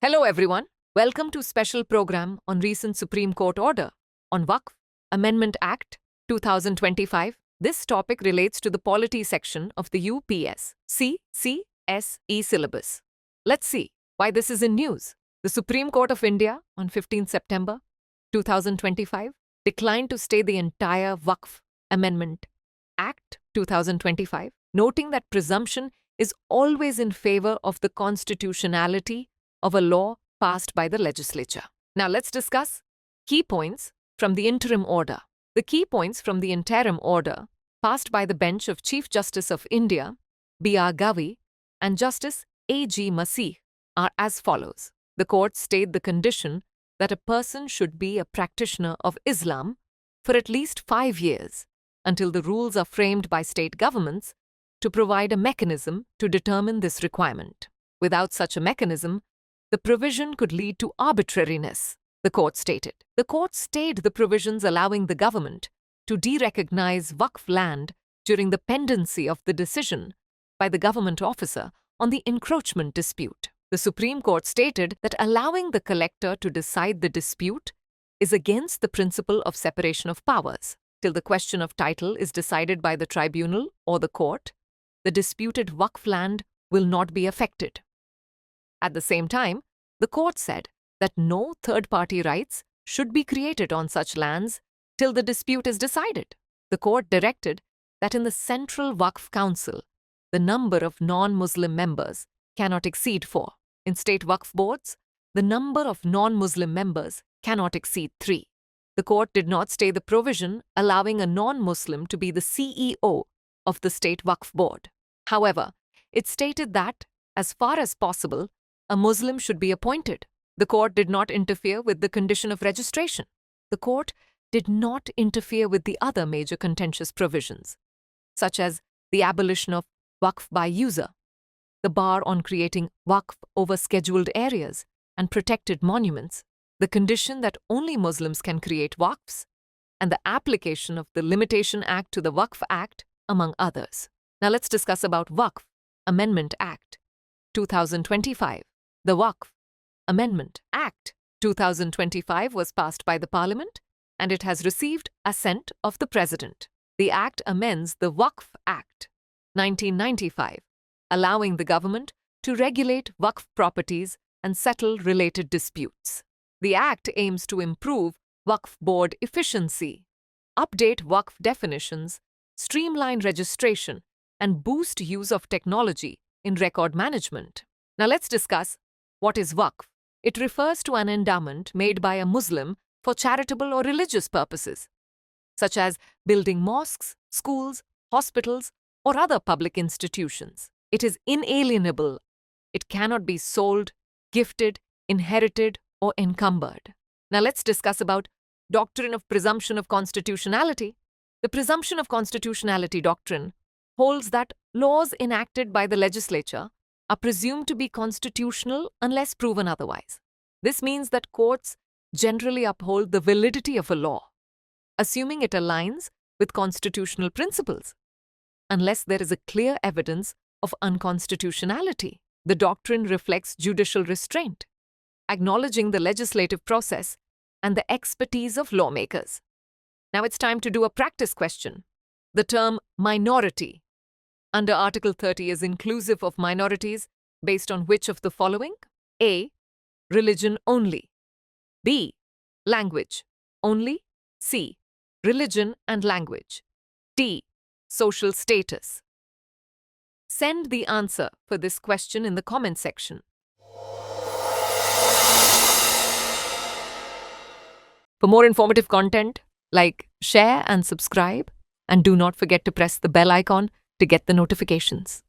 Hello everyone, welcome to special program on recent Supreme Court order on Waqf Amendment Act 2025. This topic relates to the Polity section of the UPSC CSE syllabus. Let's see why this is in news. The Supreme Court of India on 15 September 2025 declined to stay the entire Waqf Amendment Act 2025, noting that presumption is always in favor of the constitutionality of a law passed by the legislature. Now let's discuss key points from the interim order. The key points from the interim order passed by the bench of Chief Justice of India, B.R. Gavi, and Justice A.G. Masih are as follows. The court stayed the condition that a person should be a practitioner of Islam for at least 5 years until the rules are framed by state governments to provide a mechanism to determine this requirement. Without such a mechanism, the provision could lead to arbitrariness, the court stated. The court stayed the provisions allowing the government to derecognize Waqf land during the pendency of the decision by the government officer on the encroachment dispute. The Supreme Court stated that allowing the collector to decide the dispute is against the principle of separation of powers. Till the question of title is decided by the tribunal or the court, the disputed Waqf land will not be affected. At the same time, the court said that no third-party rights should be created on such lands till the dispute is decided. The court directed that in the Central Waqf Council, the number of non-Muslim members cannot exceed 4. In state Waqf boards, the number of non-Muslim members cannot exceed 3. The court did not stay the provision allowing a non-Muslim to be the CEO of the state Waqf board. However, it stated that, as far as possible, a Muslim should be appointed. The court did not interfere with the condition of registration. The court did not interfere with the other major contentious provisions, such as the abolition of Waqf by user, the bar on creating Waqf over scheduled areas and protected monuments, the condition that only Muslims can create Waqfs, and the application of the Limitation Act to the Waqf Act, among others. Now let's discuss about Waqf Amendment Act 2025. The Waqf Amendment Act 2025 was passed by the Parliament and it has received assent of the President. The Act amends the Waqf Act 1995, allowing the government to regulate Waqf properties and settle related disputes. The Act aims to improve Waqf board efficiency, update Waqf definitions, streamline registration, and boost use of technology in record management. Now let's discuss what is Waqf. It refers to an endowment made by a Muslim for charitable or religious purposes, such as building mosques, schools, hospitals, or other public institutions. It is inalienable. It cannot be sold, gifted, inherited, or encumbered. Now let's discuss about Doctrine of Presumption of Constitutionality. The Presumption of Constitutionality doctrine holds that laws enacted by the legislature are presumed to be constitutional unless proven otherwise. This means that courts generally uphold the validity of a law, assuming it aligns with constitutional principles, unless there is a clear evidence of unconstitutionality. The doctrine reflects judicial restraint, acknowledging the legislative process and the expertise of lawmakers. Now it's time to do a practice question. The term minority under Article 30 is inclusive of minorities based on which of the following? A. Religion only. B. Language only. C. Religion and language. D. Social status. Send the answer for this question in the comment section. For more informative content, like, share and subscribe, and do not forget to press the bell icon to get the notifications.